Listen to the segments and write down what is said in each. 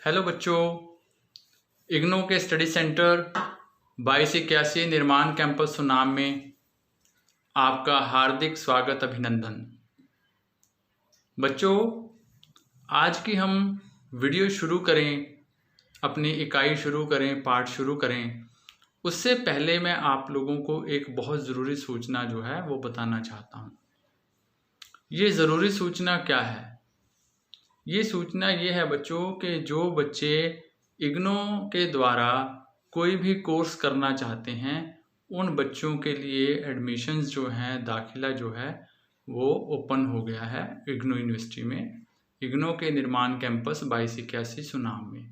Hello बच्चों, इग्नू के study centre 2281 निर्माण कैंपस सुनाम में आपका हार्दिक स्वागत अभिनंदन। बच्चों, आज की हम वीडियो शुरू करें, अपनी इकाई शुरू करें, पाठ शुरू करें, उससे पहले मैं आप लोगों को एक बहुत ज़रूरी सूचना जो है वो बताना चाहता हूँ। ये ज़रूरी सूचना क्या है? ये सूचना ये है बच्चों कि जो बच्चे इग्नू के द्वारा कोई भी कोर्स करना चाहते हैं, उन बच्चों के लिए एडमिशन्स जो हैं, दाखिला जो है वो ओपन हो गया है इग्नू यूनिवर्सिटी में, इग्नू के निर्माण कैंपस 2281 सुनाम में।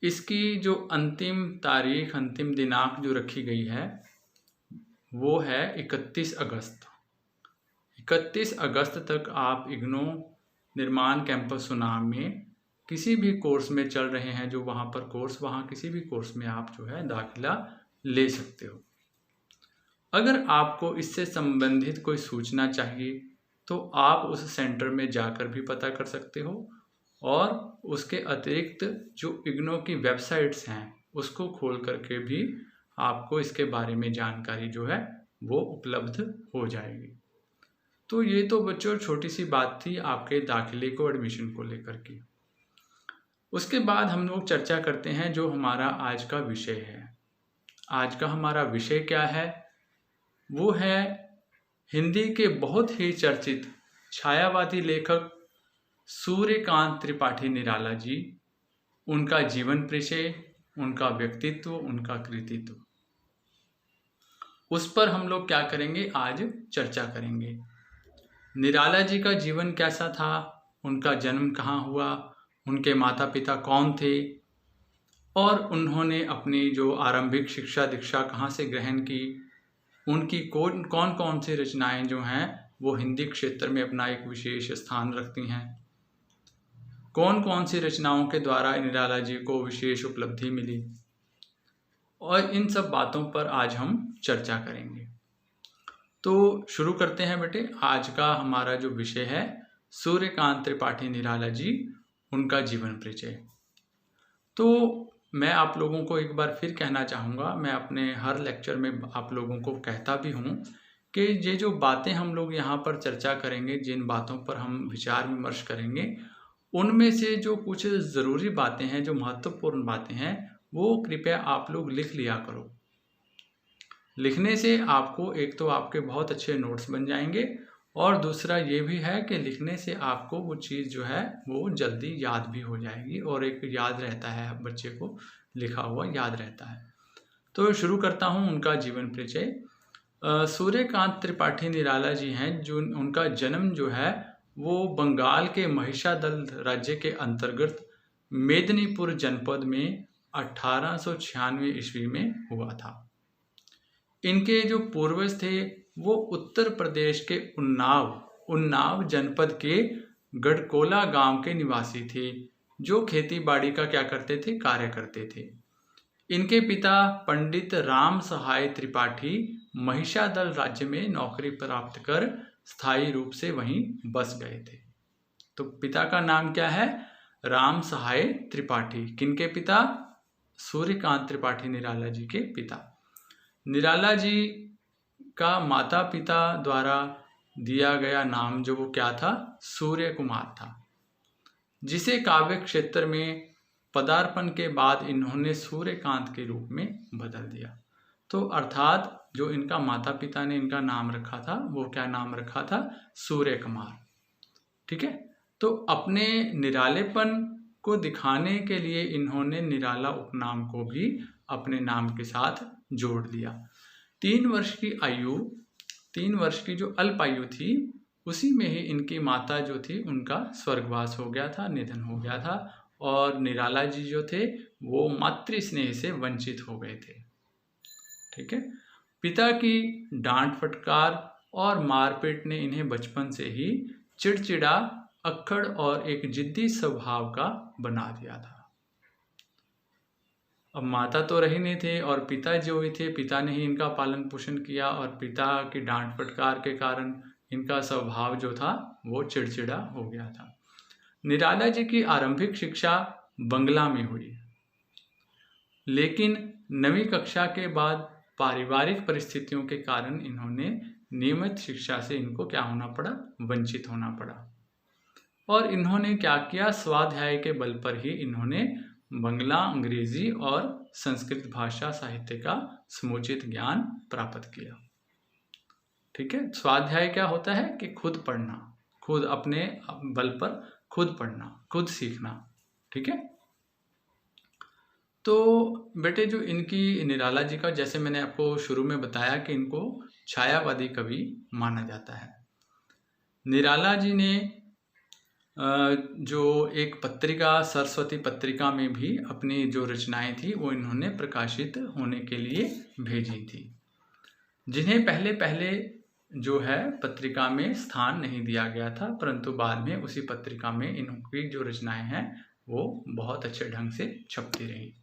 इसकी जो अंतिम तारीख, अंतिम दिनांक जो रखी गई है वो है 31 अगस्त। 31 अगस्त तक आप इग्नू निर्माण कैंपस सुनाम में किसी भी कोर्स में चल रहे हैं जो वहाँ पर कोर्स, वहाँ किसी भी कोर्स में आप जो है दाखिला ले सकते हो। अगर आपको इससे संबंधित कोई सूचना चाहिए तो आप उस सेंटर में जाकर भी पता कर सकते हो, और उसके अतिरिक्त जो इग्नू की वेबसाइट्स हैं उसको खोल करके भी आपको इसके बारे में जानकारी जो है वो उपलब्ध हो जाएगी। तो ये तो बच्चों छोटी सी बात थी आपके दाखिले को, एडमिशन को लेकर के। उसके बाद हम लोग चर्चा करते हैं जो हमारा आज का विषय है। आज का हमारा विषय क्या है? वो है हिंदी के बहुत ही चर्चित छायावादी लेखक सूर्यकांत त्रिपाठी निराला जी, उनका जीवन परिचय, उनका व्यक्तित्व, उनका कृतित्व, उस पर हम लोग क्या करेंगे, आज चर्चा करेंगे। निराला जी का जीवन कैसा था, उनका जन्म कहाँ हुआ, उनके माता पिता कौन थे, और उन्होंने अपनी जो आरंभिक शिक्षा दीक्षा कहाँ से ग्रहण की, उनकी कौन कौन सी रचनाएं जो हैं वो हिंदी क्षेत्र में अपना एक विशेष स्थान रखती हैं, कौन कौन सी रचनाओं के द्वारा निराला जी को विशेष उपलब्धि मिली, और इन सब बातों पर आज हम चर्चा करेंगे। तो शुरू करते हैं बेटे। आज का हमारा जो विषय है सूर्यकांत त्रिपाठी निराला जी, उनका जीवन परिचय। तो मैं आप लोगों को एक बार फिर कहना चाहूँगा, मैं अपने हर लेक्चर में आप लोगों को कहता भी हूँ कि ये जो बातें हम लोग यहाँ पर चर्चा करेंगे, जिन बातों पर हम विचार विमर्श करेंगे, उनमें से जो कुछ ज़रूरी बातें हैं, जो महत्वपूर्ण बातें हैं, वो कृपया आप लोग लिख लिया करो। लिखने से आपको एक तो आपके बहुत अच्छे नोट्स बन जाएंगे, और दूसरा ये भी है कि लिखने से आपको वो चीज़ जो है वो जल्दी याद भी हो जाएगी, और एक याद रहता है, बच्चे को लिखा हुआ याद रहता है। तो शुरू करता हूँ उनका जीवन परिचय। सूर्यकांत त्रिपाठी निराला जी हैं, जो उनका जन्म जो है वो बंगाल के महिषादल राज्य के अंतर्गत मेदिनीपुर जनपद में 1896 ईस्वी में हुआ था। इनके जो पूर्वज थे वो उत्तर प्रदेश के उन्नाव जनपद के गढ़कोला गांव के निवासी थे, जो खेती बाड़ी का क्या करते थे, कार्य करते थे। इनके पिता पंडित राम सहाय त्रिपाठी महिषादल राज्य में नौकरी प्राप्त कर स्थायी रूप से वहीं बस गए थे। तो पिता का नाम क्या है? राम सहाय त्रिपाठी। किनके पिता? सूर्यकांत त्रिपाठी निराला जी के पिता। निराला जी का माता पिता द्वारा दिया गया नाम जो वो क्या था? सूर्य कुमार था, जिसे काव्य क्षेत्र में पदार्पण के बाद इन्होंने सूर्यकांत के रूप में बदल दिया। तो अर्थात जो इनका माता पिता ने इनका नाम रखा था वो क्या नाम रखा था? सूर्य कुमार। ठीक है। तो अपने निरालेपन को दिखाने के लिए इन्होंने निराला उपनाम को भी अपने नाम के साथ जोड़ दिया। 3 वर्ष की जो अल्प आयु थी, उसी में ही इनकी माता जो थी उनका स्वर्गवास हो गया था, निधन हो गया था, और निराला जी जो थे वो मातृ स्नेह से वंचित हो गए थे। ठीक है। पिता की डांट फटकार और मारपीट ने इन्हें बचपन से ही चिड़चिड़ा, अक्खड़ और एक जिद्दी स्वभाव का बना दिया था। अब माता तो रही नहीं थे, और पिता जो ही थे, पिता ने ही इनका पालन पोषण किया, और पिता की डांट फटकार के कारण इनका स्वभाव जो था वो चिड़चिड़ा हो गया था। निराला जी की आरंभिक शिक्षा बंगला में हुई, लेकिन 9वीं कक्षा के बाद पारिवारिक परिस्थितियों के कारण इन्होंने नियमित शिक्षा से इनको क्या होना पड़ा, वंचित होना पड़ा। और इन्होंने क्या किया, स्वाध्याय के बल पर ही इन्होंने बंगला, अंग्रेजी और संस्कृत भाषा साहित्य का समुचित ज्ञान प्राप्त किया। ठीक है, स्वाध्याय क्या होता है कि खुद पढ़ना, खुद अपने बल पर खुद पढ़ना, खुद सीखना। ठीक है, तो बेटे जो इनकी निराला जी का, जैसे मैंने आपको शुरू में बताया कि इनको छायावादी कवि माना जाता है। निराला जी ने जो एक पत्रिका, सरस्वती पत्रिका में भी अपनी जो रचनाएं थी वो इन्होंने प्रकाशित होने के लिए भेजी थी, जिन्हें पहले पहले जो है पत्रिका में स्थान नहीं दिया गया था, परंतु बाद में उसी पत्रिका में इनकी जो रचनाएं हैं वो बहुत अच्छे ढंग से छपती रही।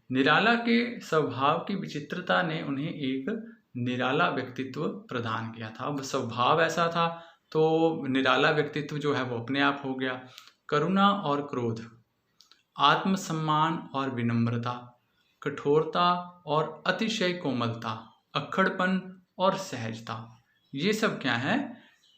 निराला के स्वभाव की विचित्रता ने उन्हें एक निराला व्यक्तित्व प्रदान किया था। अब स्वभाव ऐसा था तो निराला व्यक्तित्व जो है वो अपने आप हो गया। करुणा और क्रोध, आत्मसम्मान और विनम्रता, कठोरता और अतिशय कोमलता, अक्खड़पन और सहजता, ये सब क्या है,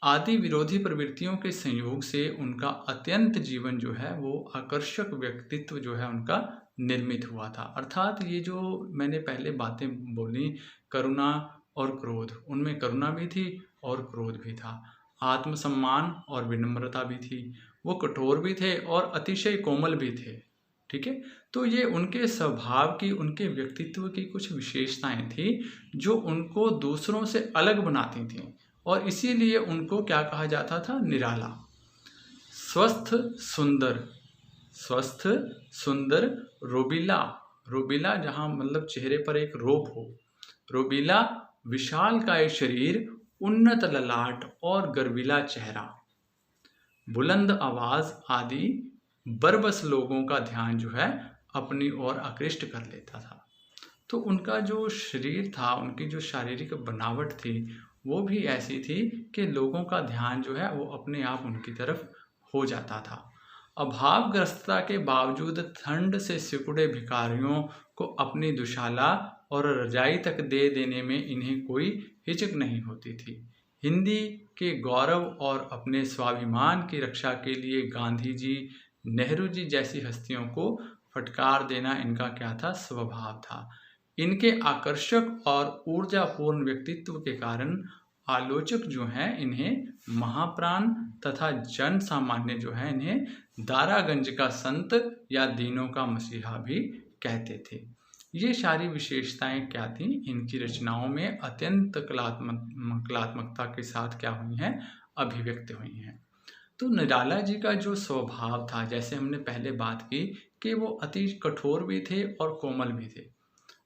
आदि विरोधी प्रवृत्तियों के संयोग से उनका अत्यंत जीवन जो है वो आकर्षक व्यक्तित्व जो है उनका निर्मित हुआ था। अर्थात ये जो मैंने पहले बातें बोली, करुणा और क्रोध, उनमें करुणा भी थी और क्रोध भी था, आत्मसम्मान और विनम्रता भी थी, वो कठोर भी थे और अतिशय कोमल भी थे। ठीक है, तो ये उनके स्वभाव की, उनके व्यक्तित्व की कुछ विशेषताएं थी जो उनको दूसरों से अलग बनाती थी, और इसीलिए उनको क्या कहा जाता था, निराला। स्वस्थ सुंदर, स्वस्थ सुंदर, रोबीला, रोबीला जहाँ मतलब चेहरे पर एक रोब हो, रोबीला, विशालकाय शरीर, उन्नत ललाट और गर्विला चेहरा, बुलंद आवाज आदि बरबस लोगों का ध्यान जो है अपनी ओर आकृष्ट कर लेता था। तो उनका जो शरीर था, उनकी जो शारीरिक बनावट थी वो भी ऐसी थी कि लोगों का ध्यान जो है वो अपने आप उनकी तरफ हो जाता था। अभावग्रस्तता के बावजूद ठंड से सिकुड़े भिखारियों को अपनी दुशाला और रजाई तक दे देने में इन्हें कोई हिचक नहीं होती थी। हिंदी के गौरव और अपने स्वाभिमान की रक्षा के लिए गांधी जी, नेहरू जी जैसी हस्तियों को फटकार देना इनका क्या था, स्वभाव था। इनके आकर्षक और ऊर्जापूर्ण व्यक्तित्व के कारण आलोचक जो हैं इन्हें महाप्राण तथा जन सामान्य जो है इन्हें दारागंज का संत या दीनों का मसीहा भी कहते थे। ये सारी विशेषताएं क्या थी, इनकी रचनाओं में अत्यंत कलात्मकता के साथ क्या हुई हैं, अभिव्यक्त हुई हैं। तो निराला जी का जो स्वभाव था, जैसे हमने पहले बात की कि वो अति कठोर भी थे और कोमल भी थे।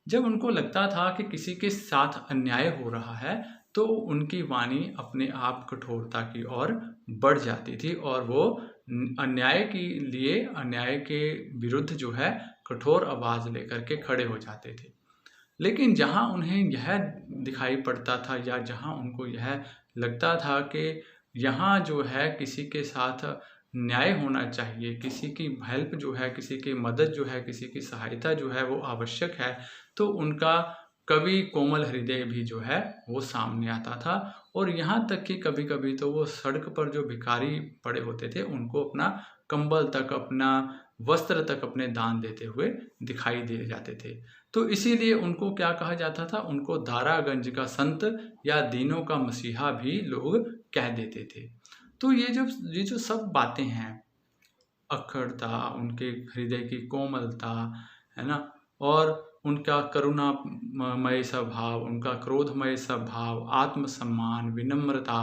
जब उनको लगता था कि किसी के साथ अन्याय हो रहा है तो उनकी वाणी अपने आप कठोरता की ओर बढ़ जाती थी और वो अन्याय के लिए, अन्याय के विरुद्ध जो है कठोर आवाज लेकर के खड़े हो जाते थे। लेकिन जहाँ उन्हें यह दिखाई पड़ता था या जहाँ उनको यह लगता था कि यहाँ जो है किसी के साथ न्याय होना चाहिए, किसी की हेल्प जो है, किसी की मदद जो है, किसी की सहायता जो है वो आवश्यक है, तो उनका कवि कोमल हृदय भी जो है वो सामने आता था। और यहाँ तक कि कभी कभी तो वो सड़क पर जो भिखारी पड़े होते थे उनको अपना कंबल तक, अपना वस्त्र तक अपने दान देते हुए दिखाई दे जाते थे। तो इसीलिए उनको क्या कहा जाता था, उनको दारागंज का संत या दीनों का मसीहा भी लोग कह देते थे। तो ये जो सब बातें हैं, अक्खड़ता, उनके हृदय की कोमलता, है ना, और उनका करुणामय स्वभाव, उनका क्रोधमय स्वभाव, आत्मसम्मान, विनम्रता,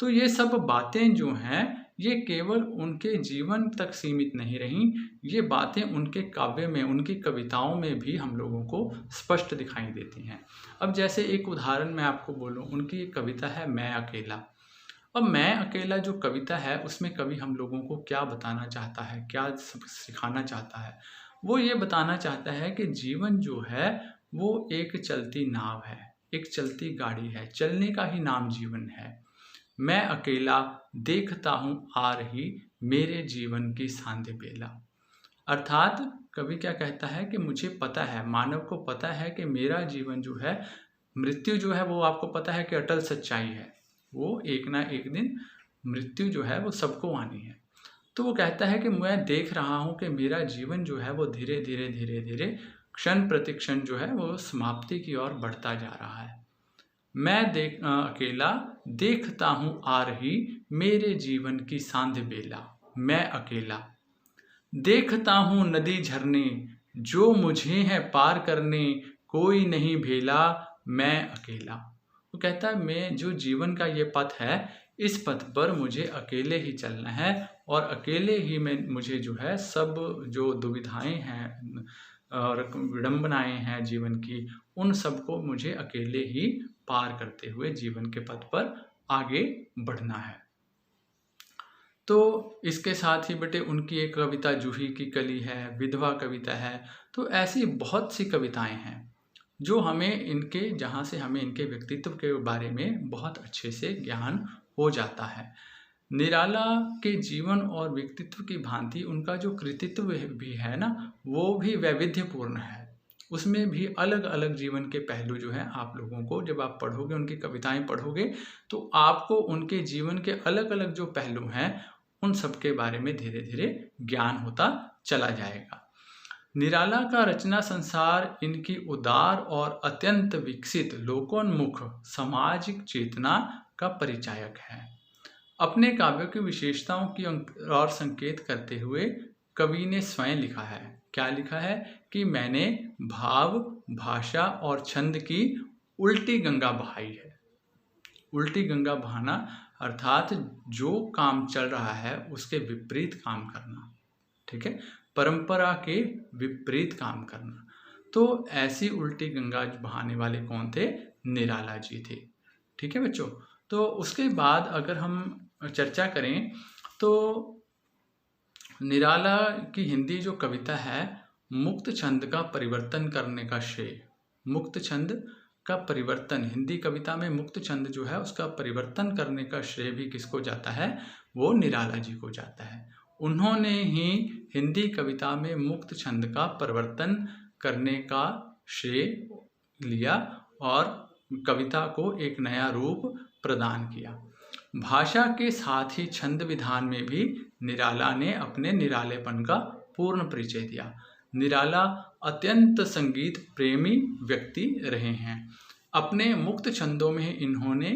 तो ये सब बातें जो हैं ये केवल उनके जीवन तक सीमित नहीं रहीं, ये बातें उनके काव्य में, उनकी कविताओं में भी हम लोगों को स्पष्ट दिखाई देती हैं। अब जैसे एक उदाहरण मैं आपको बोलूं, उनकी एक कविता है मैं अकेला। अब मैं अकेला जो कविता है उसमें कवि हम लोगों को क्या बताना चाहता है, क्या सिखाना चाहता है, वो ये बताना चाहता है कि जीवन जो है वो एक चलती नाव है, एक चलती गाड़ी है, चलने का ही नाम जीवन है। मैं अकेला देखता हूँ आ रही मेरे जीवन की सांध्य बेला। अर्थात कवि क्या कहता है कि मुझे पता है, मानव को पता है कि मेरा जीवन जो है, मृत्यु जो है वो आपको पता है कि अटल सच्चाई है, वो एक ना एक दिन मृत्यु जो है वो सबको आनी है। तो वो कहता है कि मैं देख रहा हूँ कि मेरा जीवन जो है वो धीरे धीरे धीरे धीरे क्षण प्रति क्षण जो है वो समाप्ति की ओर बढ़ता जा रहा है। मैं अकेला देखता हूँ आ रही मेरे जीवन की सांध्य बेला। मैं अकेला देखता हूँ नदी झरने, जो मुझे है पार करने, कोई नहीं भेला, मैं अकेला। वो कहता है मैं जो जीवन का ये पथ है, इस पथ पर मुझे अकेले ही चलना है और अकेले ही मुझे जो है सब जो दुविधाएं हैं और विडंबनाएं हैं जीवन की, उन सबको मुझे अकेले ही पार करते हुए जीवन के पथ पर आगे बढ़ना है। तो इसके साथ ही बेटे उनकी एक कविता जूही की कली है, विधवा कविता है। तो ऐसी बहुत सी कविताएं हैं जो हमें इनके, जहाँ से हमें इनके व्यक्तित्व के बारे में बहुत अच्छे से ज्ञान हो जाता है। निराला के जीवन और व्यक्तित्व की भांति उनका जो कृतित्व भी है ना, वो भी वैविध्यपूर्ण है। उसमें भी अलग अलग जीवन के पहलू जो हैं, आप लोगों को जब आप पढ़ोगे, उनकी कविताएं पढ़ोगे, तो आपको उनके जीवन के अलग अलग जो पहलू हैं उन सब के बारे में धीरे धीरे ज्ञान होता चला जाएगा। निराला का रचना संसार इनकी उदार और अत्यंत विकसित लोकोन्मुख सामाजिक चेतना का परिचायक है। अपने काव्य की विशेषताओं की और संकेत करते हुए कवि ने स्वयं लिखा है। क्या लिखा है कि मैंने भाव, भाषा और छंद की उल्टी गंगा बहाई है। उल्टी गंगा बहाना अर्थात जो काम चल रहा है उसके विपरीत काम करना, ठीक है, परंपरा के विपरीत काम करना। तो ऐसी उल्टी गंगा बहाने वाले कौन थे? निराला जी थे। ठीक है बच्चों। तो उसके बाद अगर हम चर्चा करें तो निराला की हिंदी जो कविता है, मुक्त छंद का परिवर्तन करने का श्रेय, मुक्त छंद का परिवर्तन, हिंदी कविता में मुक्त छंद जो है उसका परिवर्तन करने का श्रेय भी किसको जाता है? वो निराला जी को जाता है। उन्होंने ही हिंदी कविता में मुक्त छंद का परिवर्तन करने का श्रेय लिया और कविता को एक नया रूप प्रदान किया। भाषा के साथ ही छंद विधान में भी निराला ने अपने निरालेपन का पूर्ण परिचय दिया। निराला अत्यंत संगीत प्रेमी व्यक्ति रहे हैं। अपने मुक्त छंदों में इन्होंने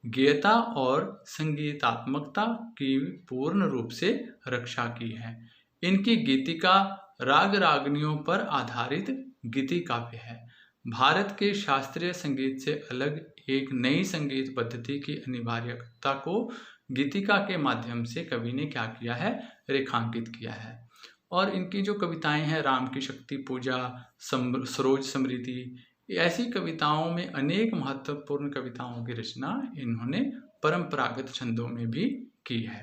गेयता और संगीतात्मकता की पूर्ण रूप से रक्षा की है। इनकी गीतिका राग रागनियों पर आधारित गीति काव्य है। भारत के शास्त्रीय संगीत से अलग एक नई संगीत पद्धति की अनिवार्यता को गीतिका के माध्यम से कवि ने क्या किया है? रेखांकित किया है। और इनकी जो कविताएं हैं, राम की शक्ति पूजा, सरोज समृद्धि, ऐसी कविताओं में अनेक महत्वपूर्ण कविताओं की रचना इन्होंने परंपरागत छंदों में भी की है।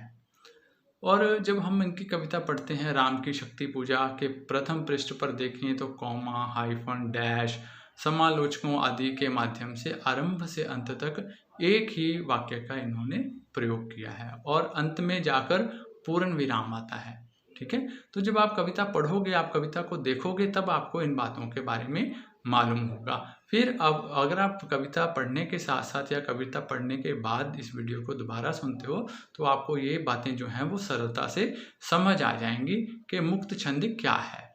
और जब हम इनकी कविता पढ़ते हैं, राम की शक्ति पूजा के प्रथम पृष्ठ पर देखें तो कॉमा, हाइफन, डैश, समालोचकों आदि के माध्यम से आरंभ से अंत तक एक ही वाक्य का इन्होंने प्रयोग किया है और अंत में जाकर पूर्ण विराम आता है। ठीक है। तो जब आप कविता पढ़ोगे, आप कविता को देखोगे, तब आपको इन बातों के बारे में मालूम होगा। फिर अब अगर आप कविता पढ़ने के साथ साथ या कविता पढ़ने के बाद इस वीडियो को दोबारा सुनते हो तो आपको ये बातें जो हैं वो सरलता से समझ आ जाएंगी कि मुक्त छंद क्या है।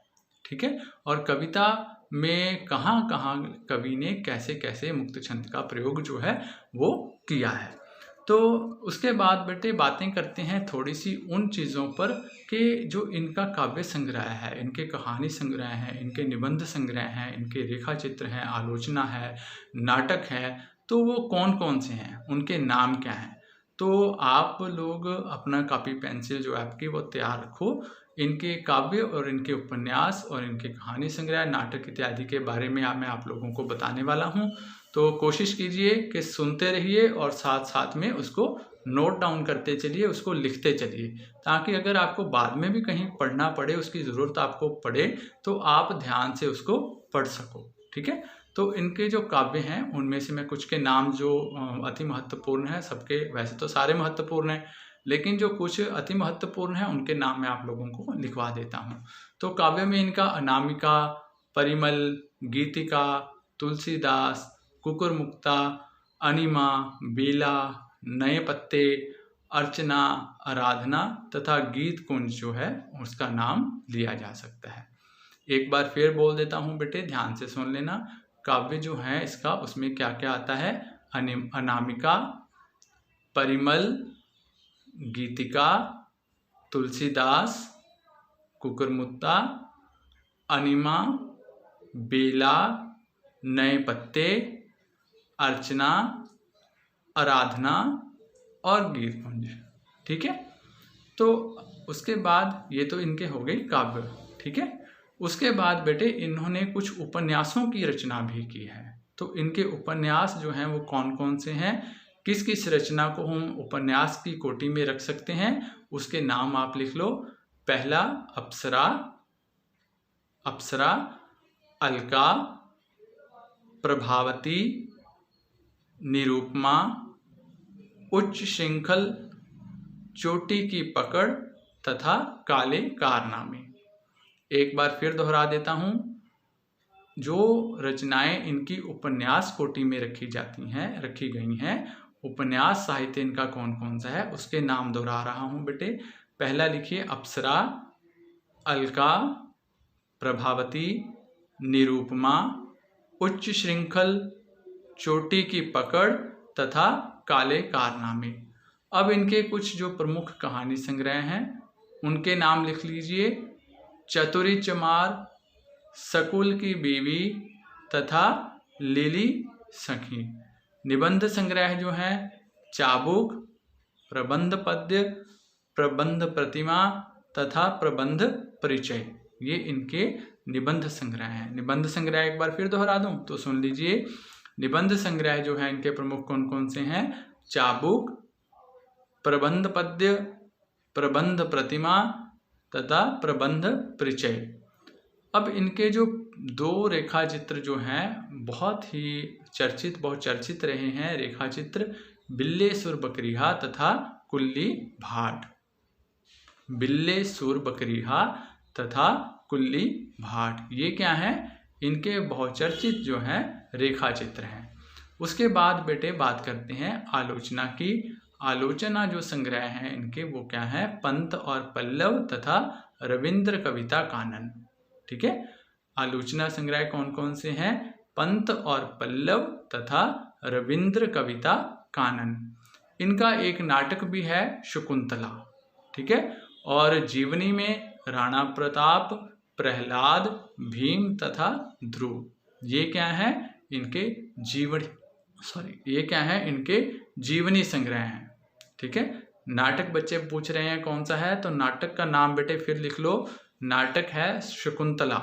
ठीक है। और कविता में कहाँ कहाँ कवि ने कैसे कैसे मुक्त छंद का प्रयोग जो है वो किया है। तो उसके बाद बेटे बातें करते हैं थोड़ी सी उन चीज़ों पर कि जो इनका काव्य संग्रह है, इनके कहानी संग्रह हैं, इनके निबंध संग्रह हैं, इनके रेखा चित्र हैं, आलोचना है, नाटक है, तो वो कौन कौन से हैं, उनके नाम क्या हैं। तो आप लोग अपना कॉपी पेंसिल जो आपकी वो तैयार रखो। इनके काव्य और इनके उपन्यास और इनके कहानी संग्रह, नाटक इत्यादि के बारे में मैं आप लोगों को बताने वाला हूँ। तो कोशिश कीजिए कि सुनते रहिए और साथ साथ में उसको नोट डाउन करते चलिए, उसको लिखते चलिए, ताकि अगर आपको बाद में भी कहीं पढ़ना पड़े, उसकी ज़रूरत आपको पड़े, तो आप ध्यान से उसको पढ़ सको। ठीक है। तो इनके जो काव्य हैं उनमें से मैं कुछ के नाम जो अति महत्वपूर्ण है, सबके वैसे तो सारे महत्वपूर्ण हैं, लेकिन जो कुछ अति महत्वपूर्ण हैं उनके नाम मैं आप लोगों को लिखवा देता हूँ। तो काव्य में इनका अनामिका, परिमल, गीतिका, तुलसीदास, कुकुरमुक्ता, अनिमा, बेला, नए पत्ते, अर्चना, आराधना तथा गीत कुंज जो है उसका नाम लिया जा सकता है। एक बार फिर बोल देता हूँ बेटे, ध्यान से सुन लेना। काव्य जो है इसका उसमें क्या क्या आता है? अनामिका, परिमल, गीतिका, तुलसीदास, कुकुरमुक्ता, अनिमा, बेला, नए पत्ते, अर्चना, आराधना और गीत कुंज। ठीक है, तो उसके बाद ये तो इनके हो गई काव्य। ठीक है, उसके बाद बेटे इन्होंने कुछ उपन्यासों की रचना भी की है। तो इनके उपन्यास जो हैं वो कौन कौन से हैं, किस किस रचना को हम उपन्यास की कोटि में रख सकते हैं, उसके नाम आप लिख लो। पहला अप्सरा, अलका, प्रभावती, निरूपमा, उच्च श्रृंखल, चोटी की पकड़ तथा काले कारनामे। एक बार फिर दोहरा देता हूँ, जो रचनाएं इनकी उपन्यास कोटि में रखी गई हैं, उपन्यास साहित्य इनका कौन कौन सा है उसके नाम दोहरा रहा हूँ बेटे। पहला लिखिए अप्सरा, अलका, प्रभावती, निरूपमा, उच्च श्रृंखल, चोटी की पकड़ तथा काले कारनामे। अब इनके कुछ जो प्रमुख कहानी संग्रह हैं उनके नाम लिख लीजिए। चतुरी चमार, सकुल की बीवी तथा लिली सखी। निबंध संग्रह जो हैं चाबुक, प्रबंध पद्य, प्रबंध प्रतिमा तथा प्रबंध परिचय, ये इनके निबंध संग्रह हैं। निबंध संग्रह एक बार फिर दोहरा दूं तो सुन लीजिए। निबंध संग्रह जो है इनके प्रमुख कौन कौन से हैं? चाबुक, प्रबंध पद्य, प्रबंध प्रतिमा तथा प्रबंध परिचय। अब इनके जो दो रेखा चित्र जो हैं बहुत चर्चित रहे हैं रेखा चित्र, बिल्ले सुर बकरीहा तथा कुल्ली भाट। बिल्ले सुर बकरीहा तथा कुल्ली भाट, ये क्या है? इनके बहुचर्चित जो हैं रेखा चित्र हैं। उसके बाद बेटे बात करते हैं आलोचना की। आलोचना जो संग्रह हैं इनके वो क्या है? पंत और पल्लव तथा रविंद्र कविता कानन। ठीक है, आलोचना संग्रह कौन कौन से हैं? पंत और पल्लव तथा रविंद्र कविता कानन। इनका एक नाटक भी है शकुंतला। ठीक है, और जीवनी में राणा प्रताप, प्रहलाद, भीम तथा ध्रुव, ये क्या है? इनके इनके जीवनी संग्रह हैं। ठीक है, नाटक बच्चे पूछ रहे हैं कौन सा है, तो नाटक का नाम बेटे फिर लिख लो। नाटक है शकुंतला।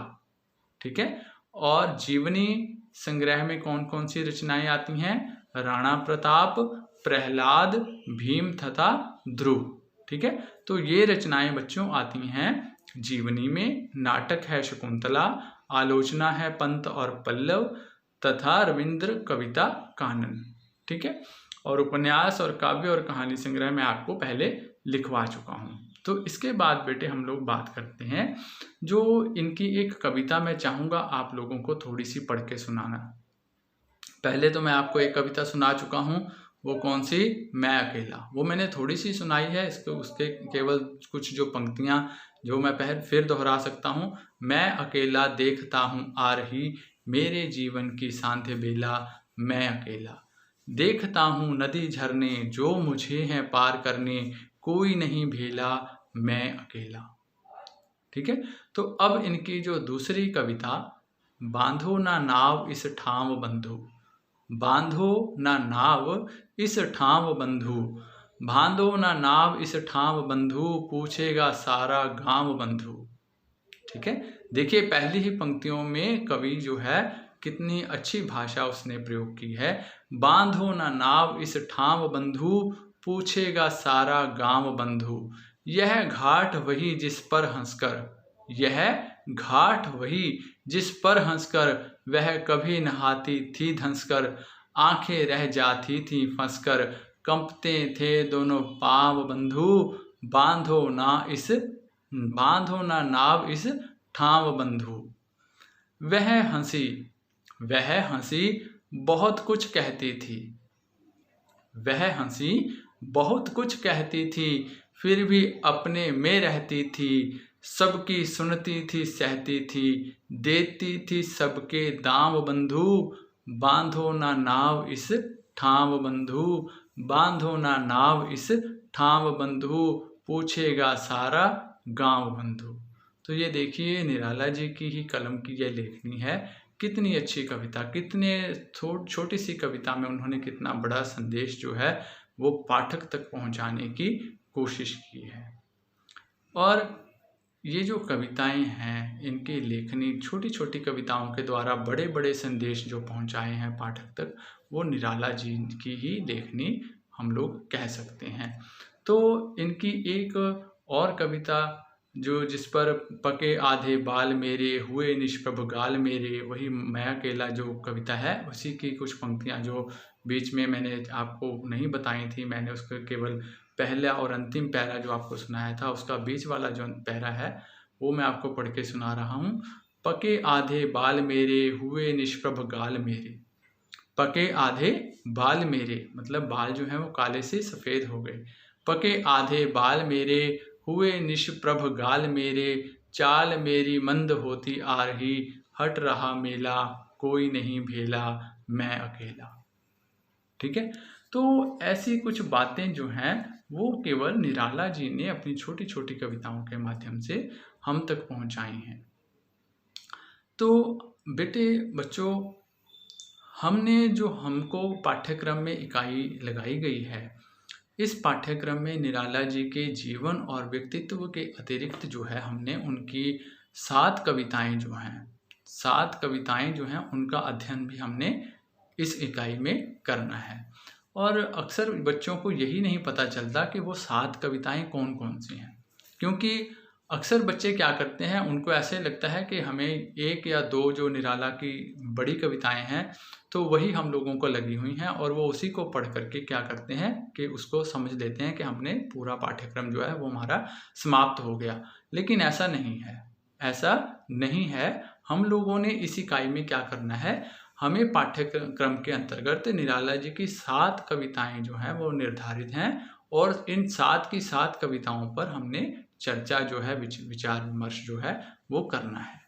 ठीक है, और जीवनी संग्रह में कौन कौन सी रचनाएं आती हैं? राणा प्रताप, प्रहलाद, भीम तथा ध्रुव। ठीक है, तो ये रचनाएं बच्चों आती हैं जीवनी में। नाटक है शकुंतला, आलोचना है पंत और पल्लव तथा रविंद्र कविता कानन। ठीक है, और उपन्यास और काव्य और कहानी संग्रह में आपको पहले लिखवा चुका हूँ। तो इसके बाद बेटे हम लोग बात करते हैं जो इनकी एक कविता मैं चाहूँगा आप लोगों को थोड़ी सी पढ़ के सुनाना। पहले तो मैं आपको एक कविता सुना चुका हूँ, वो कौन सी? मैं अकेला। वो मैंने थोड़ी सी सुनाई है, उसके केवल कुछ जो पंक्तियाँ जो मैं फिर दोहरा सकता हूँ। मैं अकेला देखता हूँ आ रही मेरे जीवन की सांध्य बेला, मैं अकेला देखता हूँ नदी झरने जो मुझे हैं पार करने, कोई नहीं भेला, मैं अकेला। ठीक है, तो अब इनकी जो दूसरी कविता, बांधो ना नाव इस ठाव बंधु, बांधो ना नाव इस ठाव बंधु, बांधो ना नाव इस ठाव बंधु, पूछेगा सारा गांव बंधु। ठीक है, देखिए पहली ही पंक्तियों में कवि जो है कितनी अच्छी भाषा उसने प्रयोग की है। बांधो ना नाव इस ठाव बंधु, पूछेगा सारा गांव बंधु, यह घाट वही जिस पर हंसकर यह घाट वही जिस पर हंसकर वह कभी नहाती थी धंसकर, आंखें रह जाती थी फंसकर, कंपते थे दोनों पांव बंधु, बांधो ना नाव इस ठाव बंधु। वह हंसी बहुत कुछ कहती थी, वह हंसी बहुत कुछ कहती थी, फिर भी अपने में रहती थी, सबकी सुनती थी सहती थी, देती थी सबके दाम बंधु, बांधो ना नाव इस ठाव बंधु, बांधो ना नाव इस ठाव बंधु, पूछेगा सारा गांव बंधु। तो ये देखिए निराला जी की ही कलम की यह लेखनी है। कितनी अच्छी कविता, कितने छोटी सी कविता में उन्होंने कितना बड़ा संदेश जो है वो पाठक तक पहुंचाने की कोशिश की है। और ये जो कविताएं हैं, इनकी लेखनी छोटी छोटी कविताओं के द्वारा बड़े बड़े संदेश जो पहुंचाए हैं पाठक तक, वो निराला जी की ही लेखनी हम लोग कह सकते हैं। तो इनकी एक और कविता जो जिस पर पके आधे बाल मेरे हुए निष्प्रभ गाल मेरे, वही मैं अकेला जो कविता है उसी की कुछ पंक्तियां जो बीच में मैंने आपको नहीं बताई थी, मैंने उसका केवल पहला और अंतिम पैरा जो आपको सुनाया था, उसका बीच वाला जो पैरा है वो मैं आपको पढ़ के सुना रहा हूँ। पके आधे बाल मेरे हुए निष्प्रभ गाल मेरे। पके आधे बाल मेरे मतलब बाल जो है वो काले से सफ़ेद हो गए। पके आधे बाल मेरे हुए निष्प्रभ गाल मेरे, चाल मेरी मंद होती आ रही, हट रहा मेला कोई नहीं भेला मैं अकेला। ठीक है, तो ऐसी कुछ बातें जो हैं वो केवल निराला जी ने अपनी छोटी छोटी कविताओं के माध्यम से हम तक पहुंचाई हैं। तो बेटे बच्चों, हमने जो हमको पाठ्यक्रम में इकाई लगाई गई है, इस पाठ्यक्रम में निराला जी के जीवन और व्यक्तित्व के अतिरिक्त जो है हमने उनकी 7 कविताएं जो हैं उनका अध्ययन भी हमने इस इकाई में करना है। और अक्सर बच्चों को यही नहीं पता चलता कि वो 7 कविताएं कौन कौन सी हैं, क्योंकि अक्सर बच्चे क्या करते हैं, उनको ऐसे लगता है कि हमें 1 या 2 जो निराला की बड़ी कविताएं हैं तो वही हम लोगों को लगी हुई हैं, और वो उसी को पढ़ करके क्या करते हैं कि उसको समझ लेते हैं कि हमने पूरा पाठ्यक्रम जो है वो हमारा समाप्त हो गया। लेकिन ऐसा नहीं है। हम लोगों ने इस इकाई में क्या करना है, हमें पाठ्यक्रम के अंतर्गत निराला जी की 7 कविताएं जो हैं वो निर्धारित हैं, और इन 7 की 7 कविताओं पर हमने चर्चा जो है विचार विमर्श जो है वो करना है।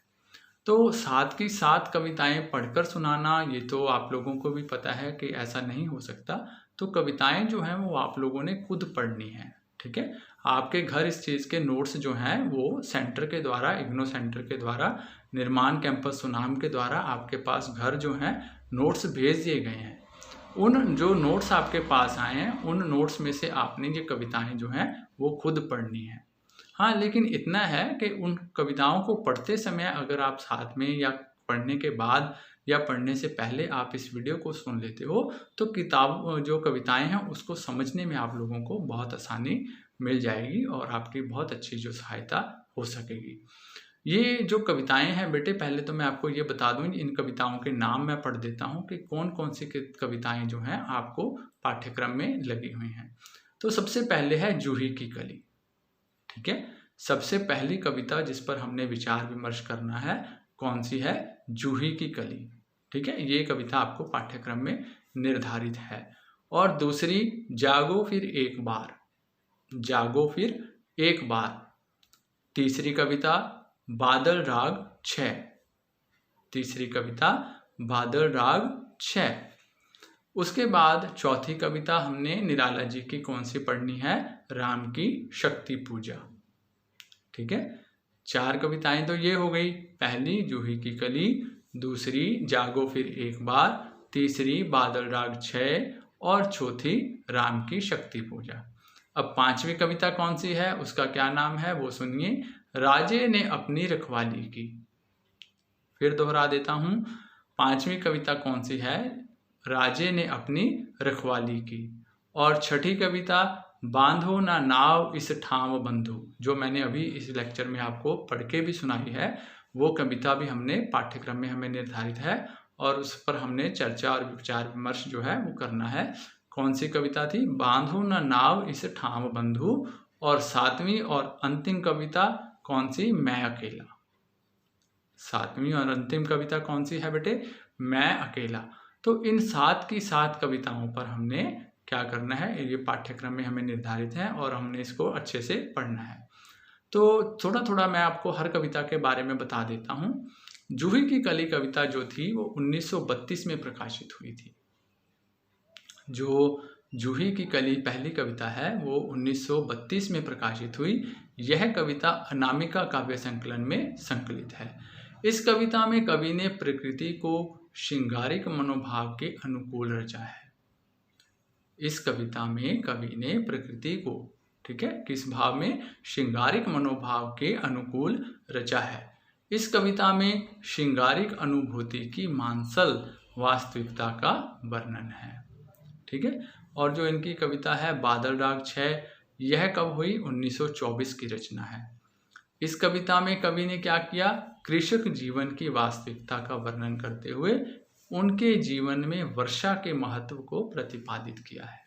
तो 7 की 7 कविताएं पढ़कर सुनाना, ये तो आप लोगों को भी पता है कि ऐसा नहीं हो सकता। तो कविताएं जो हैं वो आप लोगों ने खुद पढ़नी है। ठीक है, आपके घर इस चीज़ के नोट्स जो हैं वो सेंटर के द्वारा, इग्नो सेंटर के द्वारा, निर्माण कैंपस सुनाम के द्वारा आपके पास घर जो हैं नोट्स भेज दिए गए हैं। उन जो नोट्स आपके पास आए हैं उन नोट्स में से आपने ये कविताएं जो हैं वो खुद पढ़नी है। हाँ, लेकिन इतना है कि उन कविताओं को पढ़ते समय अगर आप साथ में या पढ़ने के बाद या पढ़ने से पहले आप इस वीडियो को सुन लेते हो तो किताब जो कविताएं हैं उसको समझने में आप लोगों को बहुत आसानी मिल जाएगी और आपकी बहुत अच्छी जो सहायता हो सकेगी। ये जो कविताएं हैं बेटे, पहले तो मैं आपको ये बता दूं, इन कविताओं के नाम मैं पढ़ देता हूं कि कौन कौन सी कविताएं जो हैं आपको पाठ्यक्रम में लगी हुई हैं। तो सबसे पहले है जूही की कली। ठीक है, सबसे पहली कविता जिस पर हमने विचार विमर्श करना है कौन सी है, जूही की कली। ठीक है, ये कविता आपको पाठ्यक्रम में निर्धारित है। और दूसरी जागो फिर एक बार, जागो फिर एक बार। तीसरी कविता बादल राग 6, तीसरी कविता बादल राग 6। उसके बाद चौथी कविता हमने निराला जी की कौन सी पढ़नी है, राम की शक्ति पूजा। ठीक है, 4 कविताएं तो ये हो गई, पहली जूही की कली, दूसरी जागो फिर एक बार, तीसरी बादल राग 6 और चौथी राम की शक्ति पूजा। अब 5वीं कविता कौन सी है, उसका क्या नाम है वो सुनिए, राजे ने अपनी रखवाली की। फिर दोहरा देता हूं, 5वीं कविता कौन सी है, राजे ने अपनी रखवाली की। और छठी कविता बांधो ना नाव इस ठाव बंधु, जो मैंने अभी इस लेक्चर में आपको पढ़ के भी सुनाई है, वो कविता भी हमने पाठ्यक्रम में हमें निर्धारित है और उस पर हमने चर्चा और विचार विमर्श जो है वो करना है। कौन सी कविता थी? बांधो ना नाव इस ठाव बंधु। और सातवीं और अंतिम कविता कौन सी? मैं अकेला। सातवीं और अंतिम कविता कौन सी है बेटे? मैं अकेला। तो इन 7 की 7 कविताओं पर हमने क्या करना है, ये पाठ्यक्रम में हमें निर्धारित है और हमने इसको अच्छे से पढ़ना है। तो थोड़ा थोड़ा मैं आपको हर कविता के बारे में बता देता हूँ। जूही की कली कविता जो थी वो 1932 में प्रकाशित हुई थी। जो जूही की कली पहली कविता है वो 1932 में प्रकाशित हुई। यह कविता अनामिका काव्य संकलन में संकलित है। इस कविता में कवि ने प्रकृति को श्रृंगारिक मनोभाव के अनुकूल रचा है। इस कविता में कवि ने प्रकृति को, ठीक है, किस भाव में? श्रृंगारिक मनोभाव के अनुकूल रचा है। इस कविता में श्रृंगारिक अनुभूति की मांसल वास्तविकता का वर्णन है, ठीक है। और जो इनकी कविता है बादल राग 6, यह कब हुई? 1924 की रचना है। इस कविता में कवि ने क्या किया? कृषक जीवन की वास्तविकता का वर्णन करते हुए उनके जीवन में वर्षा के महत्व को प्रतिपादित किया है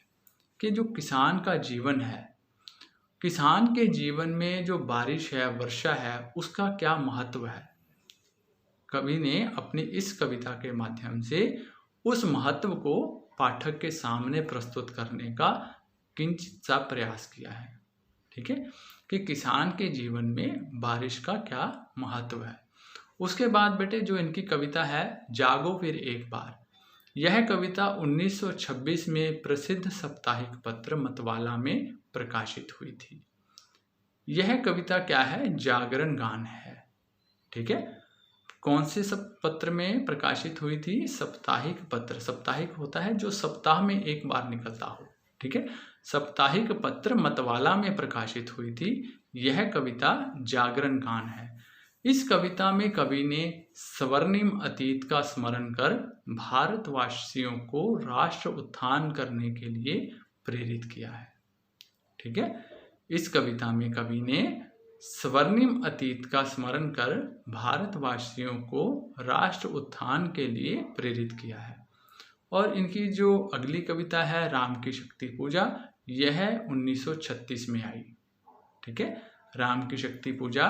कि जो किसान का जीवन है, किसान के जीवन में जो बारिश है, वर्षा है, उसका क्या महत्व है। कवि ने अपनी इस कविता के माध्यम से उस महत्व को पाठक के सामने प्रस्तुत करने का किंचित सा प्रयास किया है, ठीक है, कि किसान के जीवन में बारिश का क्या महत्व है। उसके बाद बेटे जो इनकी कविता है जागो फिर एक बार, यह कविता 1926 में प्रसिद्ध साप्ताहिक पत्र मतवाला में प्रकाशित हुई थी। यह कविता क्या है? जागरण गान है, ठीक है। कौन से पत्र में प्रकाशित हुई थी? साप्ताहिक पत्र। साप्ताहिक होता है जो सप्ताह में एक बार निकलता हो, ठीक है। साप्ताहिक पत्र मतवाला में प्रकाशित हुई थी। यह कविता जागरण गान है। इस कविता में कवि ने स्वर्णिम अतीत का स्मरण कर भारतवासियों को राष्ट्र उत्थान करने के लिए प्रेरित किया है, ठीक है। इस कविता में कवि ने स्वर्णिम अतीत का स्मरण कर भारतवासियों को राष्ट्र उत्थान के लिए प्रेरित किया है। और इनकी जो अगली कविता है राम की शक्ति पूजा, यह 1936 में आई, ठीक है। राम की शक्ति पूजा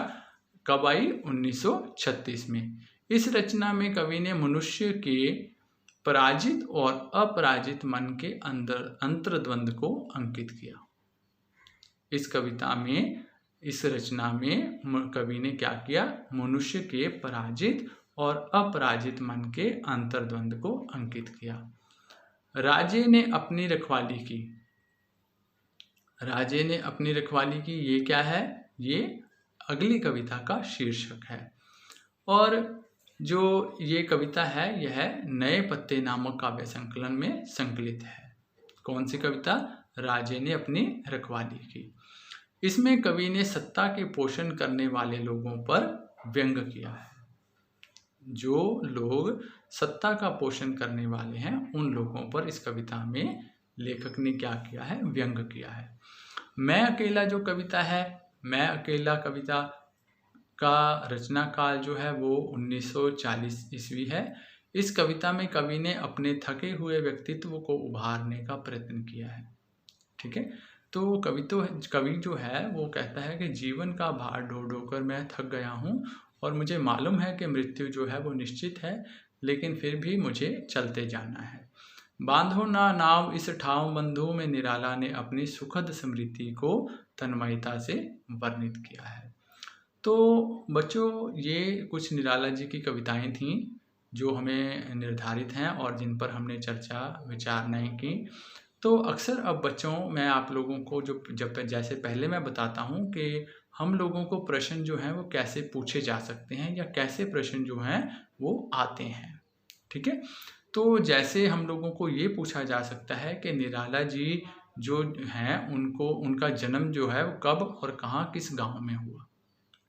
कब आई? 1936 में। इस रचना में कवि ने मनुष्य के पराजित और अपराजित मन के अंदर अंतर्द्वंद को अंकित किया। इस कविता में, इस रचना में कवि ने क्या किया? मनुष्य के पराजित और अपराजित मन के अंतर्द्वंद को अंकित किया। राजे ने अपनी रखवाली की, राजे ने अपनी रखवाली की, ये क्या है? ये अगली कविता का शीर्षक है। और जो ये कविता है यह नए पत्ते नामक काव्य संकलन में संकलित है। कौन सी कविता? राजे ने अपनी रखवाली की। इसमें कवि ने सत्ता के पोषण करने वाले लोगों पर व्यंग किया है। जो लोग सत्ता का पोषण करने वाले हैं उन लोगों पर इस कविता में लेखक ने क्या किया है? व्यंग किया है। मैं अकेला जो कविता है, मैं अकेला कविता का रचना काल जो है वो 1940 ईस्वी है। इस कविता में कवि ने अपने थके हुए व्यक्तित्व को उभारने का प्रयत्न किया है, ठीक है। तो कवि जो है वो कहता है कि जीवन का भार ढो ढो कर मैं थक गया हूँ और मुझे मालूम है कि मृत्यु जो है वो निश्चित है, लेकिन फिर भी मुझे चलते जाना है। बांधो ना नाव इस ठाव बंधु में निराला ने अपनी सुखद स्मृति को तन्मयता से वर्णित किया है। तो बच्चों ये कुछ निराला जी की कविताएं थीं जो हमें निर्धारित हैं और जिन पर हमने चर्चा विचारणाएं की। तो अक्सर अब बच्चों मैं आप लोगों को जैसे पहले मैं बताता हूँ कि हम लोगों को प्रश्न जो हैं वो कैसे पूछे जा सकते हैं या कैसे प्रश्न जो हैं वो आते हैं, ठीक है। तो जैसे हम लोगों को ये पूछा जा सकता है कि निराला जी जो हैं उनको उनका जन्म जो है वो कब और कहाँ किस गांव में हुआ,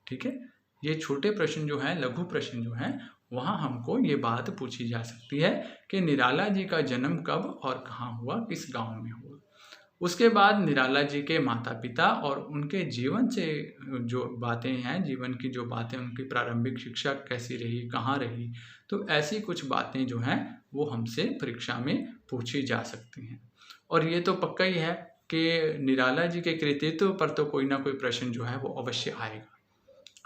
ठीक है। ये छोटे प्रश्न जो हैं, लघु प्रश्न जो हैं, वहाँ हमको ये बात पूछी जा सकती है कि निराला जी का जन्म कब और कहाँ हुआ, किस गांव में हुआ। उसके बाद निराला जी के माता पिता और उनके जीवन से जो बातें हैं, जीवन की जो बातें, उनकी प्रारंभिक शिक्षा कैसी रही, कहाँ रही, तो ऐसी कुछ बातें जो हैं वो हमसे परीक्षा में पूछी जा सकती हैं। और ये तो पक्का ही है कि निराला जी के कृतित्व पर तो कोई ना कोई प्रश्न जो है वो अवश्य आएगा।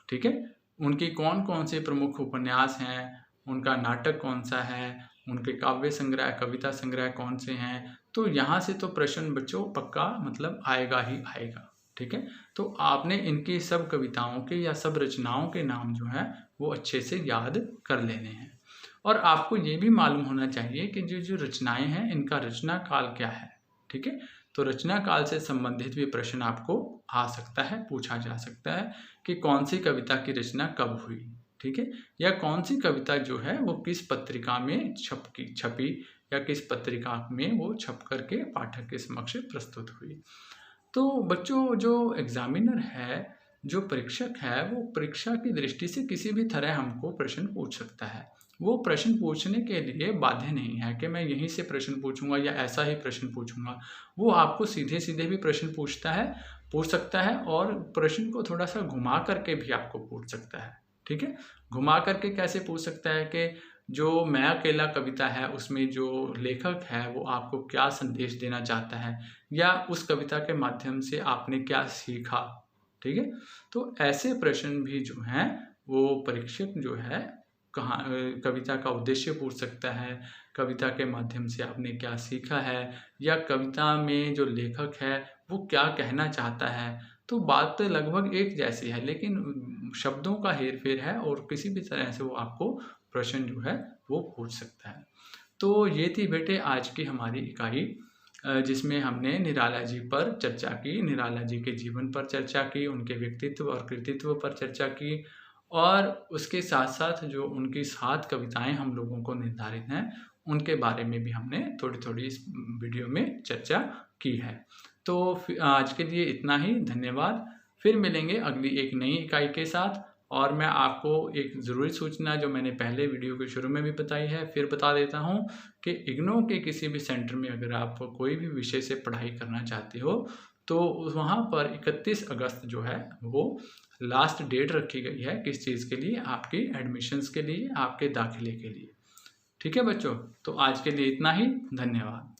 ठीक है, उनकी कौन कौन से प्रमुख उपन्यास हैं, उनका नाटक कौन सा है, उनके काव्य संग्रह, कविता संग्रह कौन से हैं, तो यहाँ से तो प्रश्न बच्चों पक्का मतलब आएगा ही आएगा। ठीक है, तो आपने इनकी सब कविताओं के या सब रचनाओं के नाम जो है वो अच्छे से याद कर लेने हैं। और आपको ये भी मालूम होना चाहिए कि जो जो रचनाएं हैं इनका रचना काल क्या है। ठीक है, तो रचना काल से संबंधित भी प्रश्न आपको आ सकता है, पूछा जा सकता है कि कौन सी कविता की रचना कब हुई। ठीक है, या कौन सी कविता जो है वो किस पत्रिका में छपी या किस पत्रिका में वो छप करके पाठक के समक्ष प्रस्तुत हुई। तो बच्चों जो एग्जामिनर है, जो परीक्षक है, वो परीक्षा की दृष्टि से किसी भी तरह हमको प्रश्न पूछ सकता है। वो प्रश्न पूछने के लिए बाध्य नहीं है कि मैं यहीं से प्रश्न पूछूंगा या ऐसा ही प्रश्न पूछूंगा। वो आपको सीधे सीधे भी प्रश्न पूछ सकता है और प्रश्न को थोड़ा सा घुमा करके भी आपको पूछ सकता है। ठीक है, घुमा करके कैसे पूछ सकता है कि जो मैं अकेला कविता है उसमें जो लेखक है वो आपको क्या संदेश देना चाहता है या उस कविता के माध्यम से आपने क्या सीखा। ठीक है, तो ऐसे प्रश्न भी जो हैं वो परीक्षक जो है कहाँ कविता का उद्देश्य पूछ सकता है, कविता के माध्यम से आपने क्या सीखा है या कविता में जो लेखक है वो क्या कहना चाहता है। तो बात तो लगभग एक जैसी है लेकिन शब्दों का हेरफेर है और किसी भी तरह से वो आपको प्रश्न जो है वो पूछ सकता है। तो ये थी बेटे आज की हमारी इकाई जिसमें हमने निराला जी पर चर्चा की, निराला जी के जीवन पर चर्चा की, उनके व्यक्तित्व और कृतित्व पर चर्चा की और उसके साथ साथ जो उनकी 7 कविताएं हम लोगों को निर्धारित हैं उनके बारे में भी हमने थोड़ी थोड़ी इस वीडियो में चर्चा की है। तो आज के लिए इतना ही, धन्यवाद। फिर मिलेंगे अगली एक नई इकाई के साथ। और मैं आपको एक ज़रूरी सूचना जो मैंने पहले वीडियो के शुरू में भी बताई है फिर बता देता हूँ कि इग्नो के किसी भी सेंटर में अगर आप कोई भी विषय से पढ़ाई करना चाहते हो तो वहाँ पर 31 अगस्त जो है वो लास्ट डेट रखी गई है। किस चीज़ के लिए? आपकी एडमिशन्स के लिए, आपके दाखिले के लिए। ठीक है बच्चों, तो आज के लिए इतना ही, धन्यवाद।